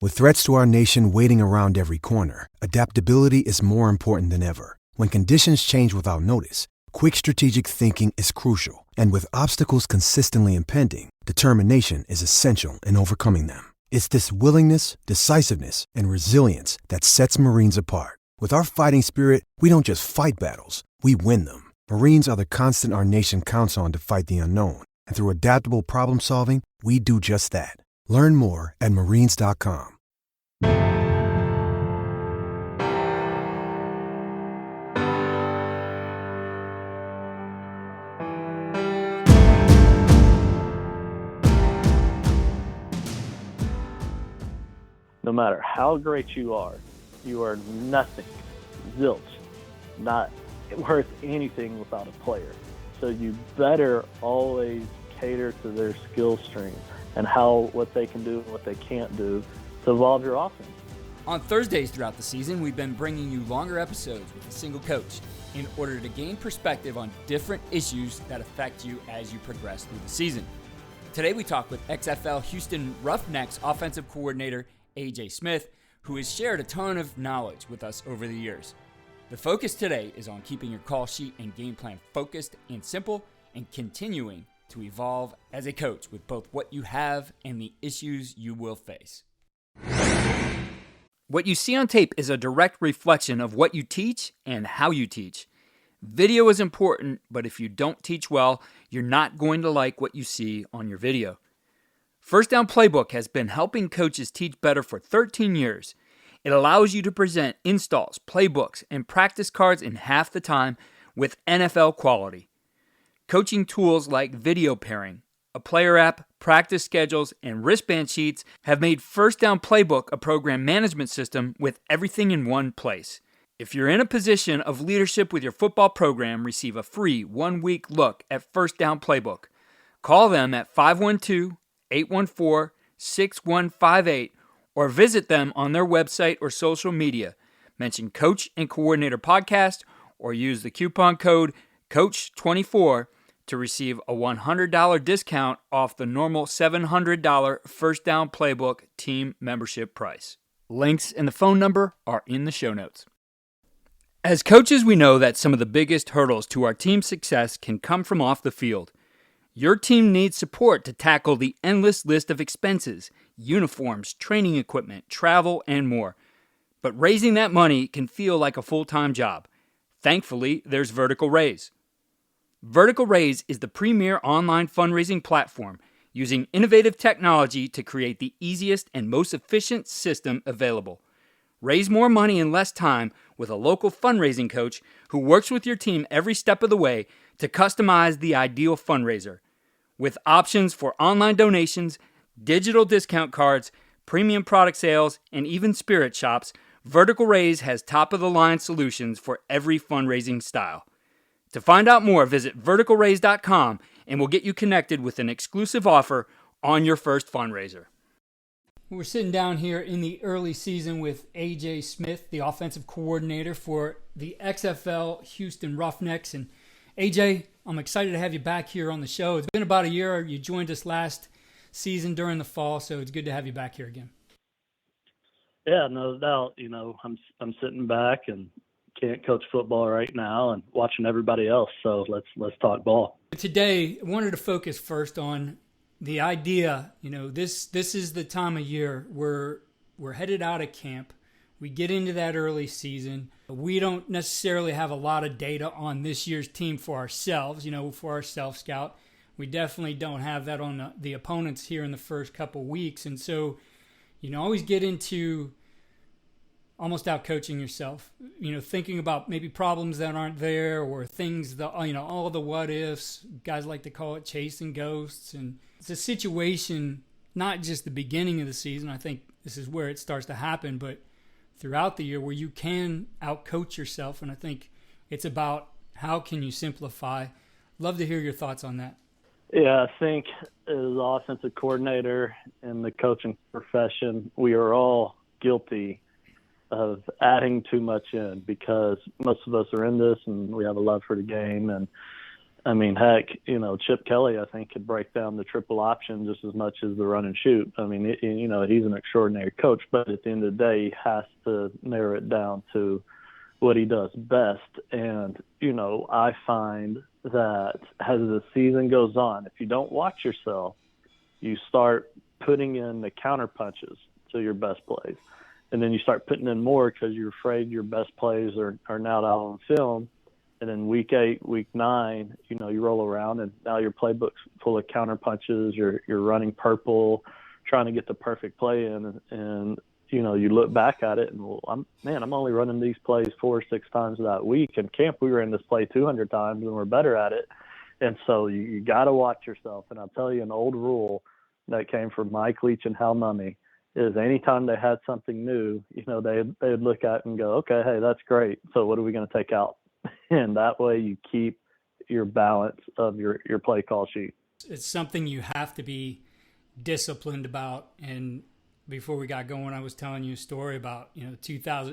With threats to our nation waiting around every corner, adaptability is more important than ever. When conditions change without notice, quick strategic thinking is crucial. And with obstacles consistently impending, determination is essential in overcoming them. It's this willingness, decisiveness, and resilience that sets Marines apart. With our fighting spirit, we don't just fight battles, we win them. Marines are the constant our nation counts on to fight the unknown. And through adaptable problem solving, we do just that. Learn more at marines.com. No matter how great you are nothing, zilch, not worth anything without a player. So you better always cater to their skill stream and what they can do and what they can't do to evolve your offense. On Thursdays throughout the season, we've been bringing you longer episodes with a single coach in order to gain perspective on different issues that affect you as you progress through the season. Today we talk with XFL Houston Roughnecks offensive coordinator AJ Smith, who has shared a ton of knowledge with us over the years. The focus today is on keeping your call sheet and game plan focused and simple and continuing to evolve as a coach with both what you have and the issues you will face. What you see on tape is a direct reflection of what you teach and how you teach. Video is important, but if you don't teach well, you're not going to like what you see on your video. First Down Playbook has been helping coaches teach better for 13 years. It allows you to present installs, playbooks, and practice cards in half the time with NFL quality. Coaching tools like video pairing, a player app, practice schedules, and wristband sheets have made First Down Playbook a program management system with everything in one place. If you're in a position of leadership with your football program, receive a free 1-week look at First Down Playbook. Call them at 512-814-6158 or visit them on their website or social media. Mention Coach and Coordinator Podcast or use the coupon code COACH24 to receive a $100 discount off the normal $700 First Down Playbook team membership price. Links and the phone number are in the show notes. As coaches, we know that some of the biggest hurdles to our team's success can come from off the field. Your team needs support to tackle the endless list of expenses, uniforms, training equipment, travel, and more. But raising that money can feel like a full-time job. Thankfully, there's Vertical Raise. Vertical Raise is the premier online fundraising platform using innovative technology to create the easiest and most efficient system available. Raise more money in less time with a local fundraising coach who works with your team every step of the way to customize the ideal fundraiser. With options for online donations, digital discount cards, premium product sales, and even spirit shops, Vertical Raise has top-of-the-line solutions for every fundraising style. To find out more, visit verticalraise.com and we'll get you connected with an exclusive offer on your first fundraiser. We're sitting down here in the early season with AJ Smith, the offensive coordinator for the XFL Houston Roughnecks. And AJ, I'm excited to have you back here on the show. It's been about a year. You joined us last season during the fall, so it's good to have you back here again. Yeah, no doubt. I'm sitting back and can't coach football right now and watching everybody else. So let's talk ball. Today, I wanted to focus first on the idea. This is the time of year where we're headed out of camp. We get into that early season. We don't necessarily have a lot of data on this year's team for ourselves, for our self-scout. We definitely don't have that on the opponents here in the first couple weeks. And so, always get into almost out coaching yourself, thinking about maybe problems that aren't there or things that, all the what ifs. Guys like to call it chasing ghosts. And it's a situation, not just the beginning of the season. I think this is where it starts to happen, but throughout the year where you can out-coach yourself. And I think it's about how can you simplify. Love to hear your thoughts on that. Yeah, I think as an offensive coordinator in the coaching profession, we are all guilty of adding too much in because most of us are in this and we have a love for the game. And I mean, heck, Chip Kelly, I think, could break down the triple option just as much as the run and shoot. I mean, he's an extraordinary coach, but at the end of the day, he has to narrow it down to what he does best. And, I find that as the season goes on, if you don't watch yourself, you start putting in the counter punches to your best plays. And then you start putting in more because you're afraid your best plays are now out on film. And then week 8, week 9, you roll around and now your playbook's full of counter punches. You're running purple, trying to get the perfect play in. And you look back at it and, I'm only running these plays 4 or 6 times that week. In camp, we were in this play 200 times and we're better at it. And so you got to watch yourself. And I'll tell you an old rule that came from Mike Leach and Hal Mummy is anytime they had something new, they'd look at it and go, okay, hey, that's great. So what are we going to take out? And that way you keep your balance of your play call sheet. It's something you have to be disciplined about. And before we got going, I was telling you a story about,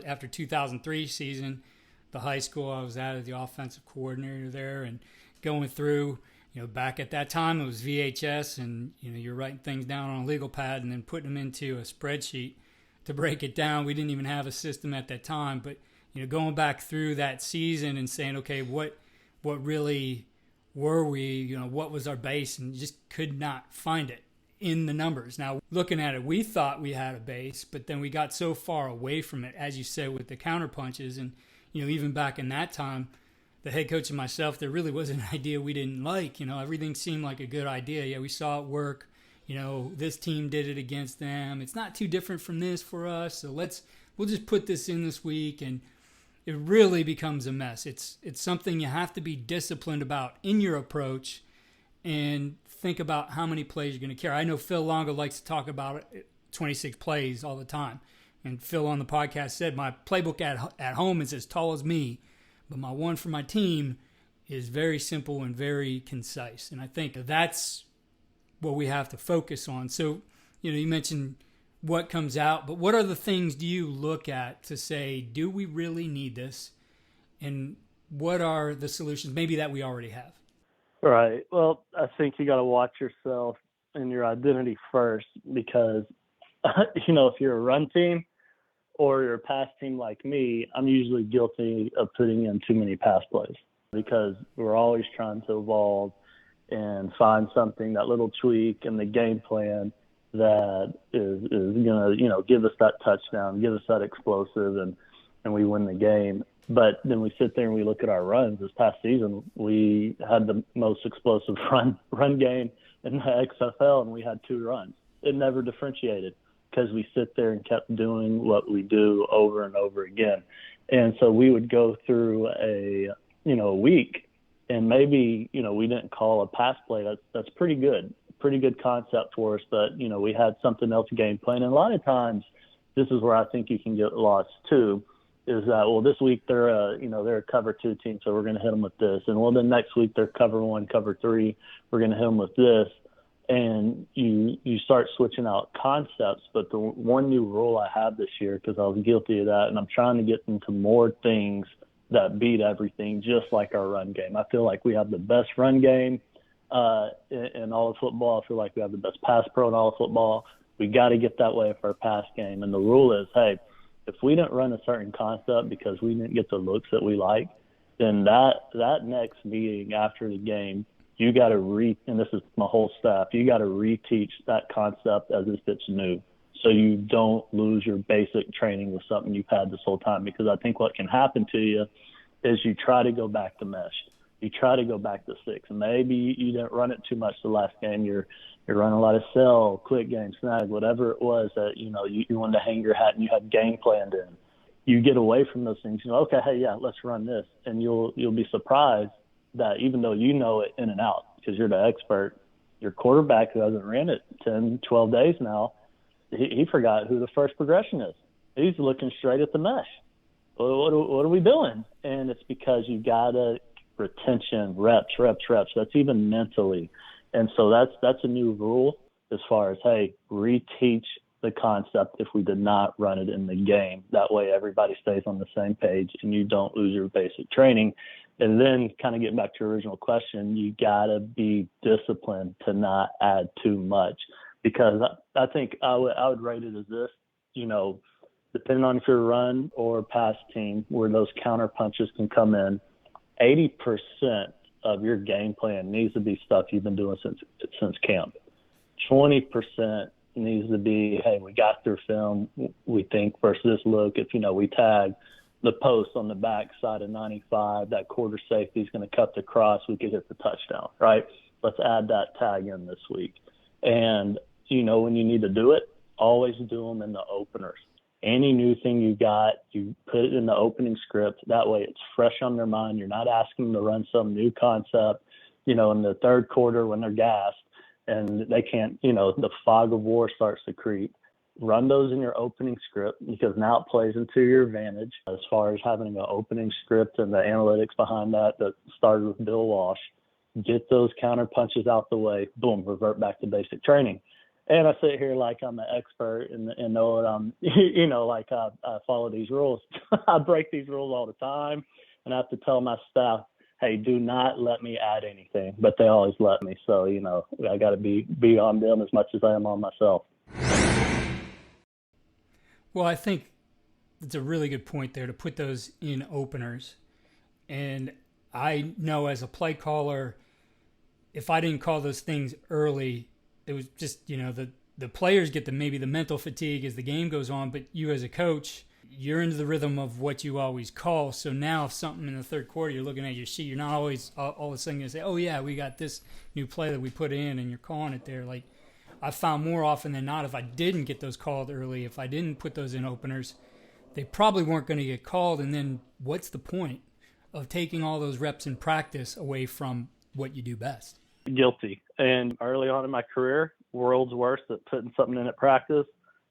after 2003 season, the high school I was at, the offensive coordinator there, and going through, back at that time it was VHS, and, you're writing things down on a legal pad and then putting them into a spreadsheet to break it down. We didn't even have a system at that time, but going back through that season and saying, okay, what really were we, what was our base, and just could not find it in the numbers. Now, looking at it, we thought we had a base, but then we got so far away from it, as you said, with the counter punches. And, even back in that time, the head coach and myself, there really was an idea we didn't like. Everything seemed like a good idea. Yeah, we saw it work. This team did it against them. It's not too different from this for us, so we'll just put this in this week. And it really becomes a mess. It's something you have to be disciplined about in your approach and think about how many plays you're going to carry. I know Phil Longo likes to talk about 26 plays all the time. And Phil on the podcast said, my playbook at home is as tall as me, but my one for my team is very simple and very concise. And I think that's what we have to focus on. So, you mentioned what comes out, but what other things do you look at to say, do we really need this? And what are the solutions maybe that we already have? Right. Well, I think you got to watch yourself and your identity first, because, if you're a run team or you're a pass team like me, I'm usually guilty of putting in too many pass plays because we're always trying to evolve and find something, that little tweak in the game plan that is going to, give us that touchdown, give us that explosive, and we win the game. But then we sit there and we look at our runs. This past season, we had the most explosive run game in the XFL, and we had 2 runs. It never differentiated because we sit there and kept doing what we do over and over again. And so we would go through a week, and maybe, we didn't call a pass play. That's pretty good concept for us, but, we had something else game plan. And a lot of times, this is where I think you can get lost too, is that, well, this week they're a cover 2 team, so we're going to hit them with this. And well, then next week they're cover 1, cover 3, we're going to hit them with this. And you start switching out concepts. But the one new rule I have this year, because I was guilty of that, and I'm trying to get into more things that beat everything, just like our run game. I feel like we have the best run game in all of football. I feel like we have the best pass pro in all of football. We got to get that way for our pass game. And the rule is, hey, if we didn't run a certain concept because we didn't get the looks that we like, then that next meeting after the game, you got to and this is my whole staff, you got to reteach that concept as if it's new, so you don't lose your basic training with something you've had this whole time. Because I think what can happen to you is you try to go back to mesh. You try to go back to 6, and maybe you didn't run it too much the last game. You're running a lot of cell, quick game, snag, whatever it was that, you wanted to hang your hat and you had game planned in. You get away from those things. Okay, hey, yeah, let's run this. And you'll be surprised that even though you know it in and out because you're the expert, your quarterback who hasn't ran it 10, 12 days now, he forgot who the first progression is. He's looking straight at the mesh. What are we doing? And it's because you got to retention, reps. That's even mentally. And so that's a new rule as far as, hey, reteach the concept if we did not run it in the game. That way everybody stays on the same page and you don't lose your basic training. And then kind of getting back to your original question, you got to be disciplined to not add too much, because I think I would rate it as this, depending on if you're a run or pass team where those counter punches can come in, 80% of your game plan needs to be stuff you've been doing since camp. 20% needs to be, hey, we got through film, we think, versus this look. If, we tag the post on the back side of 95, that quarter safety is going to cut the cross, we could hit the touchdown, right? Let's add that tag in this week. And, when you need to do it, always do them in the openers. Any new thing you got, you put it in the opening script. That way it's fresh on their mind. You're not asking them to run some new concept, in the third quarter when they're gassed and they can't, the fog of war starts to creep. Run those in your opening script, because now it plays into your advantage as far as having an opening script and the analytics behind that started with Bill Walsh. Get those counter punches out the way. Boom, revert back to basic training. And I sit here like I'm an expert and know what I'm, I follow these rules. I break these rules all the time, and I have to tell my staff, hey, do not let me add anything. But they always let me. So, I got to be on them as much as I am on myself. Well, I think it's a really good point there to put those in openers. And I know as a play caller, if I didn't call those things early, it was just, the players get maybe the mental fatigue as the game goes on, but you as a coach, you're into the rhythm of what you always call. So now if something in the third quarter, you're looking at your sheet, you're not always all of a sudden going to say, oh yeah, we got this new play that we put in, and you're calling it there. Like, I found more often than not, if I didn't get those called early, if I didn't put those in openers, they probably weren't going to get called. And then what's the point of taking all those reps in practice away from what you do best? Guilty. And early on in my career, world's worst at putting something in at practice,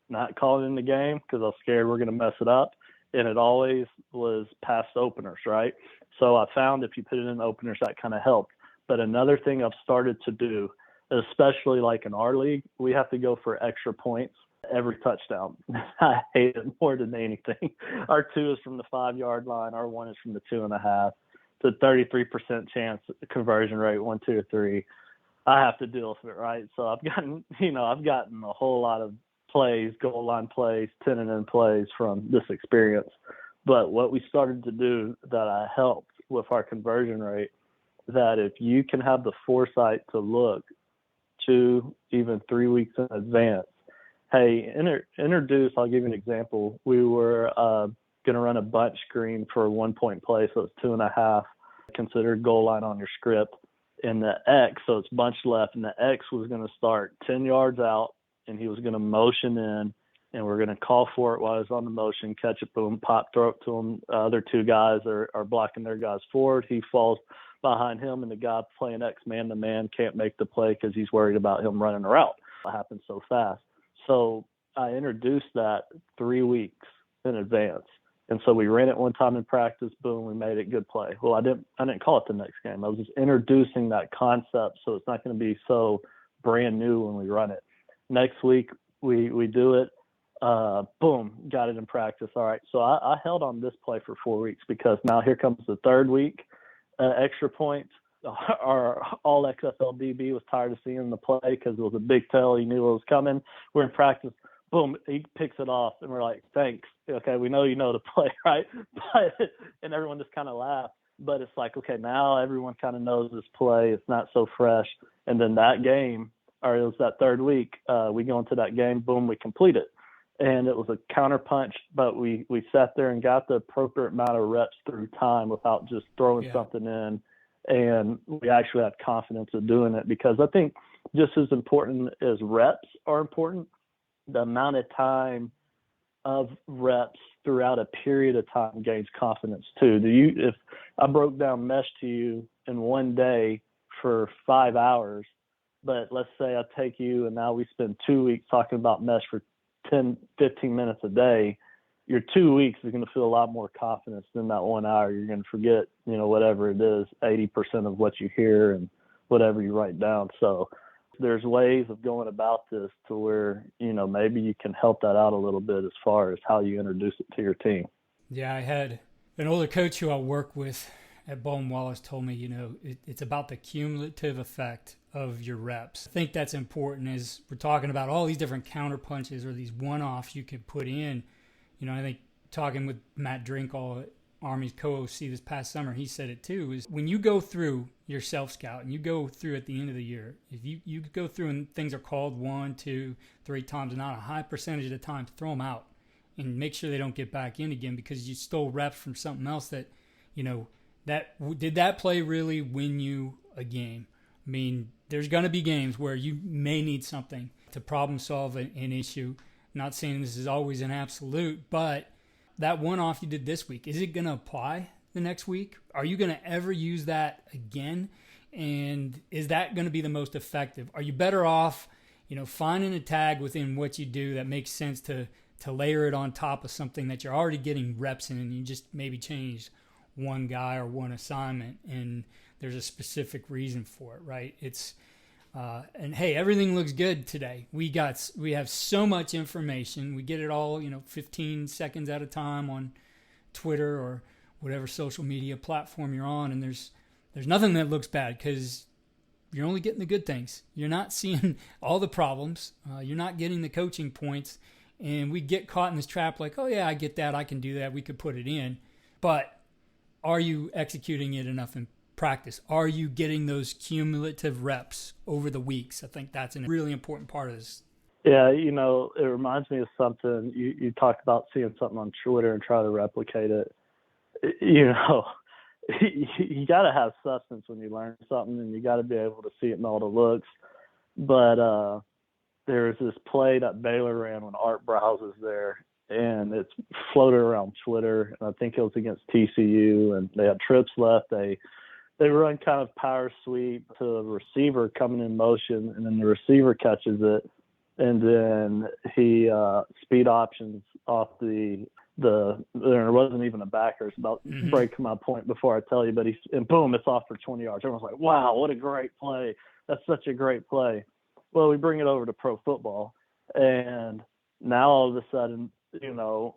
not calling it in the game because I was scared we're going to mess it up. And it always was past openers, right? So I found if you put it in openers, that kind of helped. But another thing I've started to do, especially like in our league, we have to go for extra points every touchdown. I hate it more than anything. Our 2 is from the 5-yard line. Our 1 is from the 2.5. It's a 33% chance conversion rate, 1, 2, or 3. I have to deal with it, right? So I've gotten a whole lot of plays, goal line plays, 10-and-in plays from this experience. But what we started to do that I helped with our conversion rate, that if you can have the foresight to look 2, even 3 weeks in advance, hey, introduce, I'll give you an example. We were going to run a bunch screen for a 1-point play, so it's 2.5, considered goal line on your script. In the X, so it's bunch left, and the X was going to start 10 yards out, and he was going to motion in, and we're going to call for it while he's on the motion, catch it, boom, pop, throw it to him. Other 2 guys are blocking their guys forward. He falls behind him, and the guy playing X man-to-man can't make the play because he's worried about him running a route. It happens so fast. So I introduced that 3 weeks in advance. And so we ran it one time in practice, boom, we made it, good play. Well, I didn't call it the next game. I was just introducing that concept so it's not going to be so brand new when we run it. Next week, we do it, boom, got it in practice. All right, so I held on this play for 4 weeks, because now here comes the third week, extra points. Our all XFL DB was tired of seeing the play because it was a big tell. He knew it was coming. We're in practice. Boom, he picks it off, and we're like, thanks. Okay, we know you know the play, right? And everyone just kind of laughed. But it's like, okay, now everyone kind of knows this play. It's not so fresh. And then that game, or it was that third week, we go into that game, boom, we complete it. And it was a counter punch, but we sat there and got the appropriate amount of reps through time without just throwing something in. And we actually had confidence of doing it, because I think just as important as reps are important, the amount of time of reps throughout a period of time gains confidence too. If I broke down mesh to you in one day for 5 hours, but let's say I take you and now we spend 2 weeks talking about mesh for 10, 15 minutes a day, your 2 weeks is going to feel a lot more confidence than that 1 hour. You're going to forget, whatever it is, 80% of what you hear and whatever you write down. So there's ways of going about this to where, maybe you can help that out a little bit as far as how you introduce it to your team. Yeah, I had an older coach who I work with at Bowman Wallace told me, it's about the cumulative effect of your reps. I think that's important as we're talking about all these different counter punches or these one-offs you can put in. I think talking with Matt Drinkall, Army's co-OC this past summer, he said it too, is when you go through your self-scout and you go through at the end of the year, if you go through and things are called 1, 2, 3 times and not a high percentage of the time, throw them out and make sure they don't get back in again because you stole reps from something else that, did that play really win you a game? I mean, there's going to be games where you may need something to problem solve an issue. Not saying this is always an absolute, but that one-off you did this week, is it going to apply the next week? Are you going to ever use that again? And is that going to be the most effective? Are you better off, finding a tag within what you do that makes sense to layer it on top of something that you're already getting reps in and you just maybe change one guy or one assignment and there's a specific reason for it, right? And hey, everything looks good today. We have so much information. We get it all, 15 seconds at a time on Twitter or whatever social media platform you're on. And there's nothing that looks bad because you're only getting the good things. You're not seeing all the problems. You're not getting the coaching points. And we get caught in this trap like, oh yeah, I get that. I can do that. We could put it in. But are you executing it enough in practice? Are you getting those cumulative reps over the weeks? I think that's a really important part of this. Yeah, it reminds me of something you talked about, seeing something on Twitter and try to replicate it. You got to have substance when you learn something, and you got to be able to see it in all the looks. But there was this play that Baylor ran when Art Browse was there, and it's floated around Twitter, and I think it was against TCU, and they had trips left. They run kind of power sweep to the receiver coming in motion, and then the receiver catches it, and then he speed options off there wasn't even a backer. It's about breaking my point before I tell you, but and boom, it's off for 20 yards. Everyone's like, wow, what a great play. That's such a great play. Well, we bring it over to pro football, and now all of a sudden,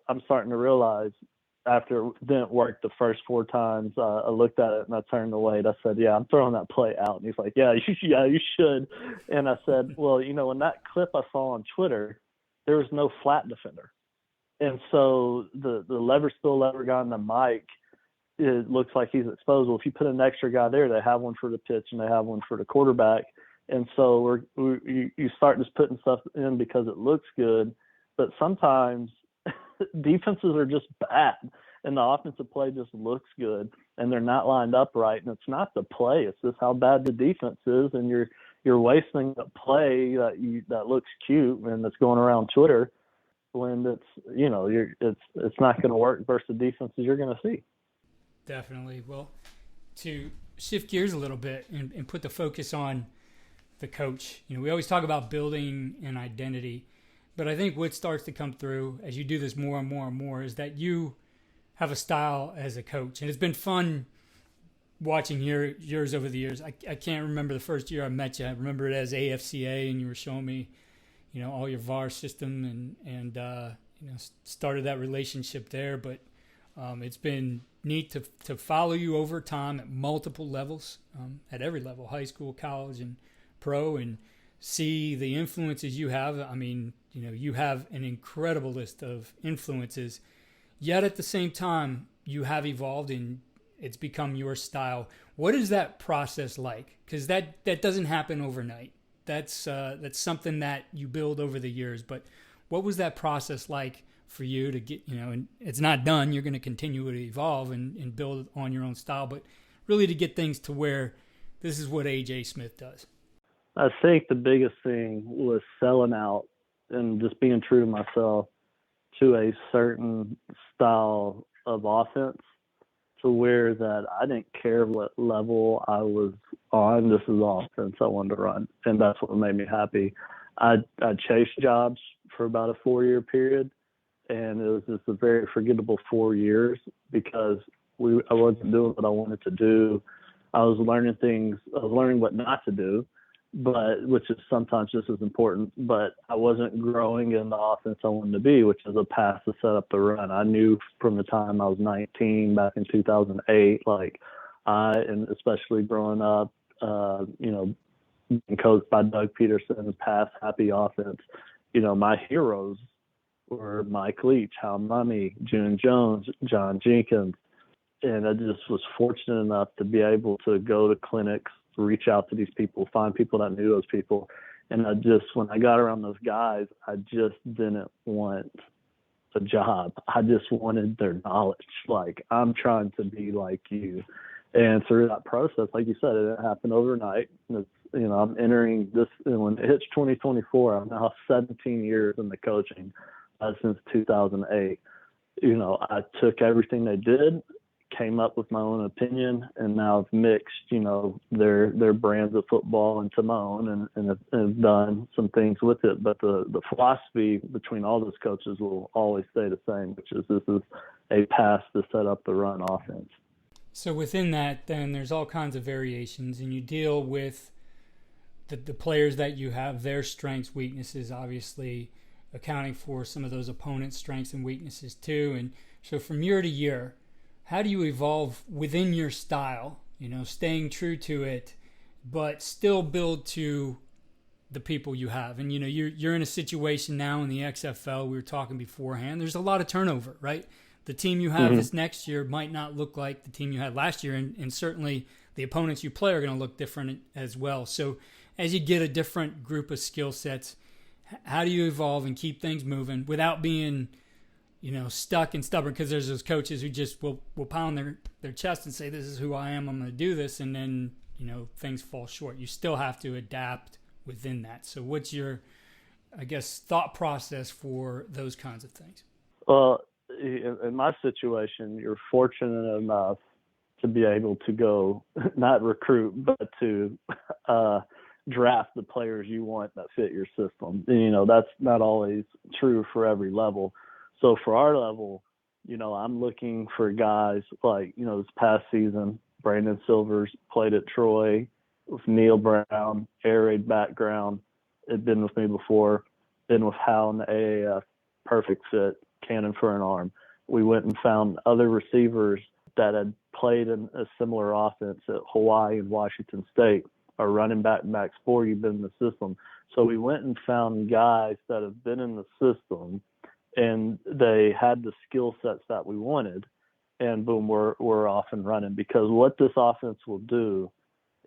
I'm starting to realize after it didn't work the first 4 times, I looked at it and I turned away. And I said, yeah, I'm throwing that play out. And he's like, yeah, you should. And I said, well, in that clip I saw on Twitter, there was no flat defender. And so the still lever guy on the mic, it looks like he's exposed. Well, if you put an extra guy there, they have one for the pitch and they have one for the quarterback. And so you start just putting stuff in because it looks good. But sometimes defenses are just bad and the offensive play just looks good and they're not lined up right. And it's not the play, it's just how bad the defense is. And you're wasting a play that looks cute and that's going around Twitter when it's not going to work versus the defenses you're going to see. Definitely. Well, to shift gears a little bit and put the focus on the coach, we always talk about building an identity. But I think what starts to come through as you do this more and more and more is that you have a style as a coach. And it's been fun watching yours over the years. I can't remember the first year I met you. I remember it as AFCA, and you were showing me, all your VAR system and started that relationship there. But it's been neat to follow you over time at multiple levels, at every level, high school, college, and pro, and see the influences you have. I mean, you have an incredible list of influences, yet at the same time, you have evolved and it's become your style. What is that process like? Because that doesn't happen overnight. That's something that you build over the years. But what was that process like for you to get, and it's not done. You're going to continue to evolve and build on your own style, but really to get things to where this is what AJ Smith does. I think the biggest thing was selling out and just being true to myself to a certain style of offense, to where that I didn't care what level I was on. This is offense I wanted to run, and that's what made me happy. I chased jobs for about a 4-year period, and it was just a very forgettable 4 years because I wasn't doing what I wanted to do. I was learning things. I was learning what not to do, which is sometimes just as important, but I wasn't growing in the offense I wanted to be, which is a pass to set up the run. I knew from the time I was 19 back in 2008, like and especially growing up, being coached by Doug Peterson's pass happy offense, my heroes were Mike Leach, Hal Mumme, June Jones, John Jenkins. And I just was fortunate enough to be able to go to clinics, reach out to these people, find people that knew those people. And when I got around those guys, I just didn't want a job. I just wanted their knowledge. Like, I'm trying to be like you. And through that process, like you said, it happened overnight. I'm entering this, when it hits 2024, I'm now 17 years in the coaching since 2008. I took everything they did, came up with my own opinion, and now I've mixed, their brands of football into my own and have done some things with it. But the philosophy between all those coaches will always stay the same, which is this is a pass to set up the run offense. So within that, then there's all kinds of variations, and you deal with the players that you have, their strengths, weaknesses, obviously accounting for some of those opponents' strengths and weaknesses too. And so from year to year, how do you evolve within your style, staying true to it, but still build to the people you have? And, you're in a situation now in the XFL, we were talking beforehand, there's a lot of turnover, right? The team you have this next year might not look like the team you had last year, and certainly the opponents you play are going to look different as well. So as you get a different group of skill sets, how do you evolve and keep things moving without being, stuck and stubborn? Because there's those coaches who just will pound their chest and say, this is who I am, I'm going to do this, and then, things fall short. You still have to adapt within that. So what's your, thought process for those kinds of things? Well, in my situation, you're fortunate enough to be able to go, not recruit, but to draft the players you want that fit your system. That's not always true for every level. So for our level, I'm looking for guys like, this past season, Brandon Silvers played at Troy with Neil Brown, air raid background, had been with me before, been with Hal in the AAF, perfect fit, cannon for an arm. We went and found other receivers that had played in a similar offense at Hawaii and Washington State, or running back Max Forty, been in the system. So we went and found guys that have been in the system, and they had the skill sets that we wanted, and boom, we're off and running. Because what this offense will do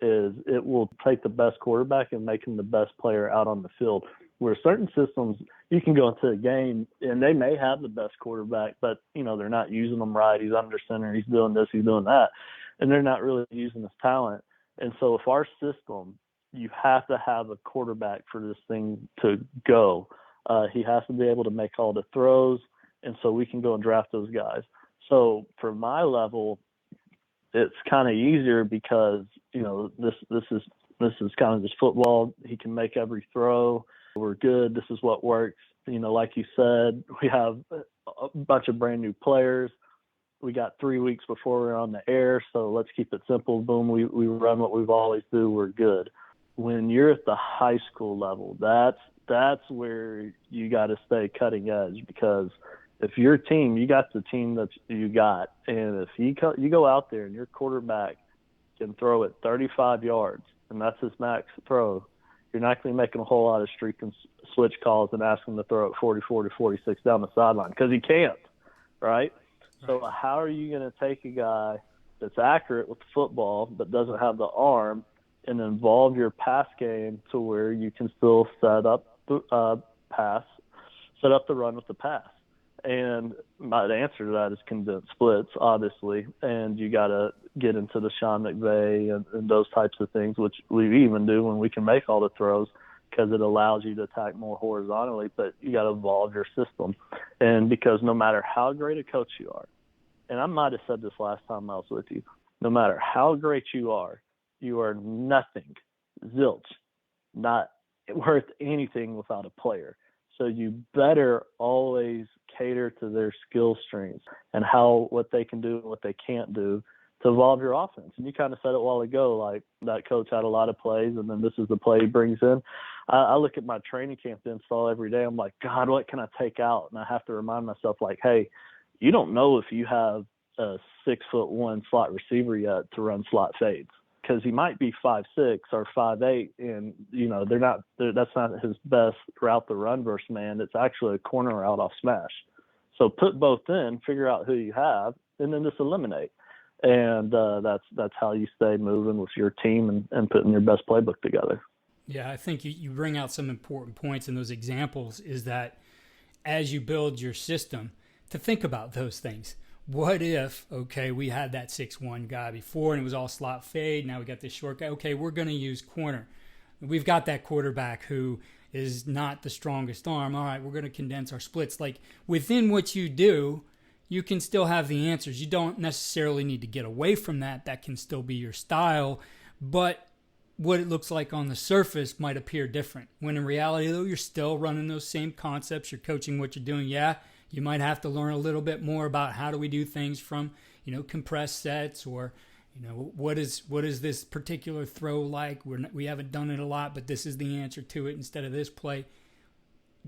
is it will take the best quarterback and make him the best player out on the field. Where certain systems, you can go into a game and they may have the best quarterback, but they're not using them right. He's under center, he's doing this, he's doing that, and they're not really using his talent. And so if our system, you have to have a quarterback for this thing to go. He has to be able to make all the throws, and so we can go and draft those guys. So for my level, it's kind of easier because, this is kind of just football. He can make every throw. We're good. This is what works. Like you said, we have a bunch of brand new players. We got 3 weeks before we're on the air, so let's keep it simple. Boom, we run what we've always do. We're good. When you're at the high school level, that's where you got to stay cutting edge, because if your team, you got the team that you got, and if you go out there and your quarterback can throw it 35 yards, and that's his max throw, you're not going to be making a whole lot of streak and switch calls and ask him to throw it 44 to 46 down the sideline, because he can't, right? So how are you going to take a guy that's accurate with the football but doesn't have the arm and involve your pass game to where you can still set up the run with the pass? And the answer to that is condensed splits, obviously, and you got to get into the Sean McVay and those types of things, which we even do when we can make all the throws, because it allows you to attack more horizontally, but you got to evolve your system. And because no matter how great a coach you are, and I might have said this last time I was with you, no matter how great you are nothing, zilch, not worth anything without a player. So you better always cater to their skill strengths and what they can do and what they can't do to evolve your offense. And you kind of said it a while ago, like that coach had a lot of plays, and then this is the play he brings in. I look at my training camp install every day. I'm like, God, what can I take out? And I have to remind myself, like, hey, you don't know if you have a 6'1" slot receiver yet to run slot fades, because he might be 5'6" or 5'8", and that's not his best route to run versus man. It's actually a corner route off smash. So put both in, figure out who you have, and then just eliminate. And that's how you stay moving with your team and putting your best playbook together. Yeah, I think you bring out some important points in those examples, is that as you build your system, to think about those things. What if, okay, we had that 6'1" guy before and it was all slot fade. Now we got this short guy. Okay, we're going to use corner. We've got that quarterback who is not the strongest arm. All right, we're going to condense our splits. Like, within what you do, you can still have the answers. You don't necessarily need to get away from that. That can still be your style. But what it looks like on the surface might appear different. When in reality, though, you're still running those same concepts. You're coaching what you're doing. Yeah, you might have to learn a little bit more about how do we do things from, compressed sets, or, what is this particular throw like? We haven't done it a lot, but this is the answer to it instead of this play.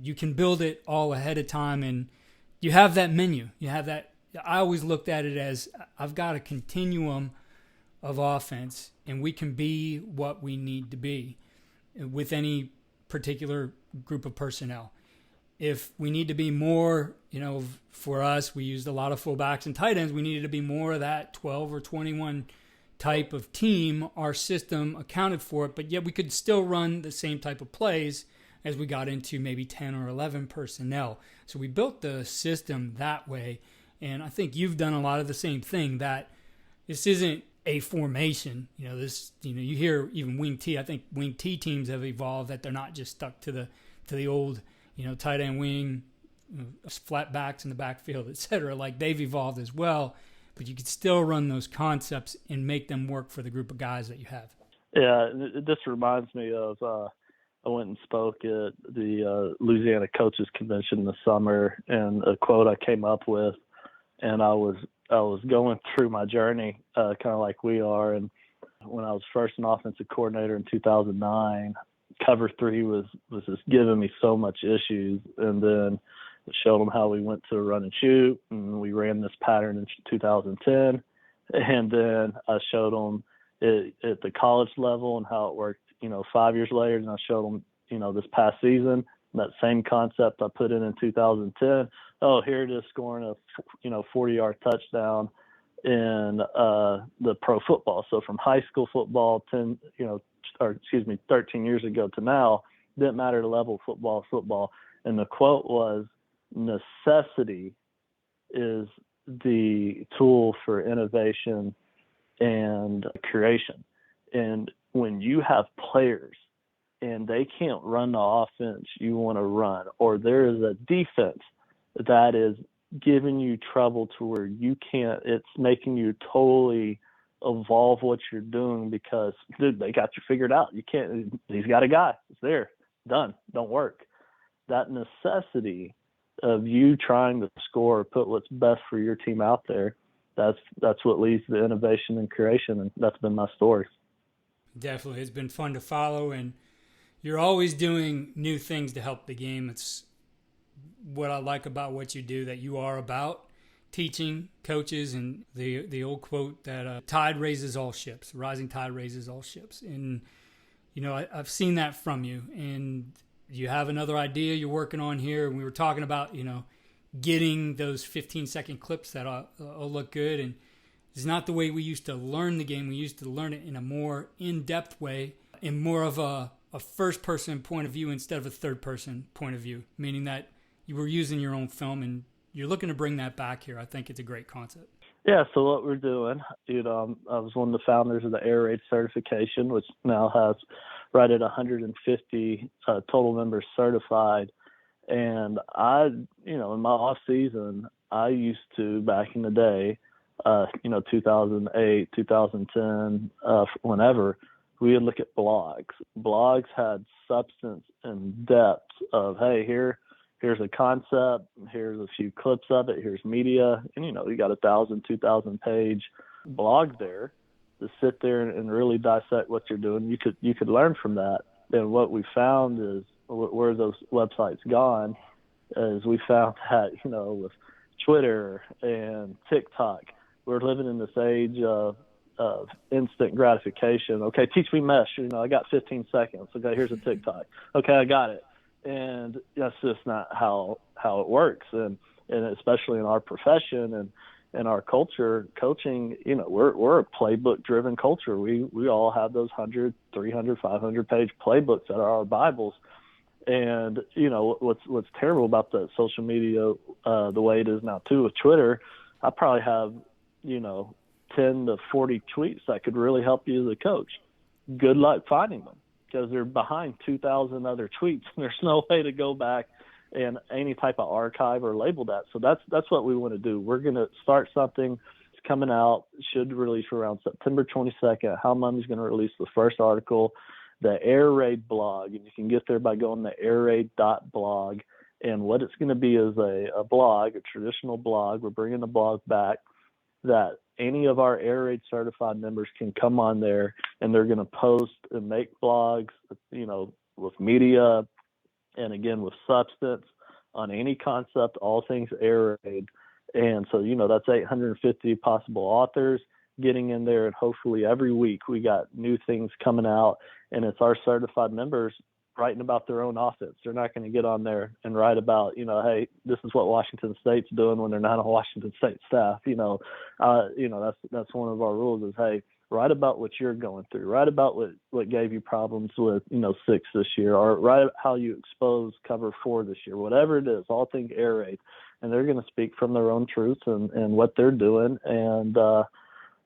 You can build it all ahead of time, and you have that menu. You have that. I always looked at it as, I've got a continuum of offense, and we can be what we need to be with any particular group of personnel. If we need to be more, for us, we used a lot of fullbacks and tight ends. We needed to be more of that 12 or 21 type of team. Our system accounted for it, but yet we could still run the same type of plays as we got into maybe 10 or 11 personnel. So we built the system that way, and I think you've done a lot of the same thing, that this isn't a formation. You hear even wing T. I think wing T teams have evolved, that they're not just stuck to the old, tight end wing, flat backs in the backfield, etc. Like, they've evolved as well, but you could still run those concepts and make them work for the group of guys that you have. Yeah, this reminds me of I went and spoke at the Louisiana Coaches Convention this summer, and a quote I came up with, and I was going through my journey, kind of like we are. And when I was first an offensive coordinator in 2009, cover 3 was just giving me so much issues. And then I showed them how we went to run and shoot, and we ran this pattern in 2010. And then I showed them it at the college level and how it worked, 5 years later. And I showed them, this past season, that same concept I put in 2010. Oh, here it is, scoring a 40-yard touchdown in the pro football. So from high school football 13 years ago to now, didn't matter the level of football. And the quote was, necessity is the tool for innovation and creation. And when you have players and they can't run the offense you want to run, or there is a defense that is giving you trouble to where you can't, it's making you totally evolve what you're doing, because, dude, they got you figured out. You can't, he's got a guy. It's there. Done. Don't work. That necessity of you trying to score, put what's best for your team out there, that's what leads to innovation and creation, and that's been my story. Definitely. It's been fun to follow, and you're always doing new things to help the game. It's what I like about what you do, that you are about teaching coaches, and the old quote that tide raises all ships, rising tide raises all ships. And, I've seen that from you, and you have another idea you're working on here. And we were talking about, getting those 15-second clips that will look good. And it's not the way we used to learn the game. We used to learn it in a more in-depth way, in more of a first-person point of view instead of a third-person point of view, meaning that you were using your own film, and you're looking to bring that back here. I think it's a great concept. Yeah, so what we're doing, I was one of the founders of the Air Raid certification, which now has right at 150 total members certified. And I, in my off season, I used to, back in the day, 2008, 2010, whenever, we would look at blogs. Blogs had substance and depth of, hey, here's a concept, here's a few clips of it, here's media, and you got 1,000, 2,000 page blog there to sit there and really dissect what you're doing. You could learn from that. And what we found is, where those websites gone, is we found that with Twitter and TikTok, we're living in this age of instant gratification. Okay, teach me mesh. I got 15 seconds. Okay, here's a TikTok. Okay, I got it. And that's just not how it works. And especially in our profession and our culture, coaching, we're a playbook driven culture. We all have those 100, 300, 500 page playbooks that are our Bibles. And what's terrible about the social media, the way it is now too with Twitter, I probably have 10 to 40 tweets that could really help you as a coach. Good luck finding them because they're behind 2,000 other tweets. There's no way to go back and any type of archive or label that. So that's what we want to do. We're going to start something. It's coming out, should release around September 22nd. How Mummy's going to release the first article, the Air Raid blog, and you can get there by going to airraid.blog. And what it's going to be is a blog, a traditional blog. We're bringing the blog back that any of our Air Raid certified members can come on there, and they're going to post and make blogs, with media and again with substance on any concept, all things Air Raid. And so, that's 850 possible authors getting in there, and hopefully every week we got new things coming out, and it's our certified members writing about their own offense. They're not going to get on there and write about, hey, this is what Washington State's doing when they're not on Washington State staff. That's one of our rules is, hey, write about what you're going through. Write about what gave you problems with, 6 this year, or write how you exposed cover 4 this year, whatever it is, all things Air Raid. And they're going to speak from their own truths and what they're doing. And,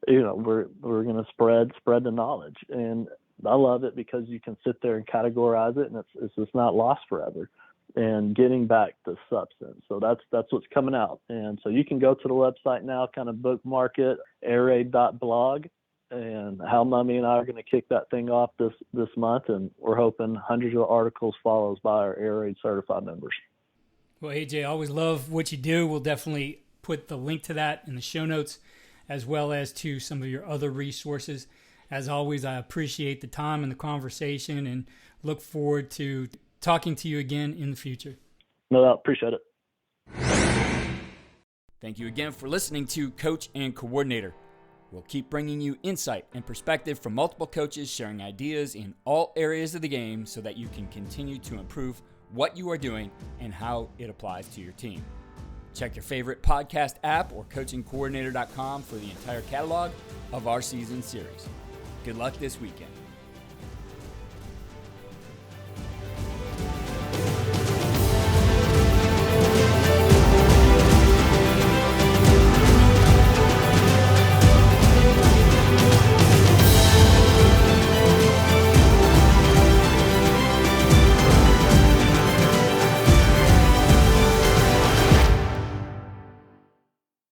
we're going to spread the knowledge. And I love it because you can sit there and categorize it, and it's just not lost forever. And getting back to substance. So that's what's coming out. And so you can go to the website now, kind of bookmark it, airraid.blog. And Hal Mummy and I are going to kick that thing off this month, and we're hoping hundreds of articles follows by our Air Raid certified members. Well, AJ, I always love what you do. We'll definitely put the link to that in the show notes, as well as to some of your other resources. As always, I appreciate the time and the conversation, and look forward to talking to you again in the future. No doubt. Appreciate it. Thank you again for listening to Coach and Coordinator. We'll keep bringing you insight and perspective from multiple coaches sharing ideas in all areas of the game so that you can continue to improve what you are doing and how it applies to your team. Check your favorite podcast app or coachingcoordinator.com for the entire catalog of our season series. Good luck this weekend.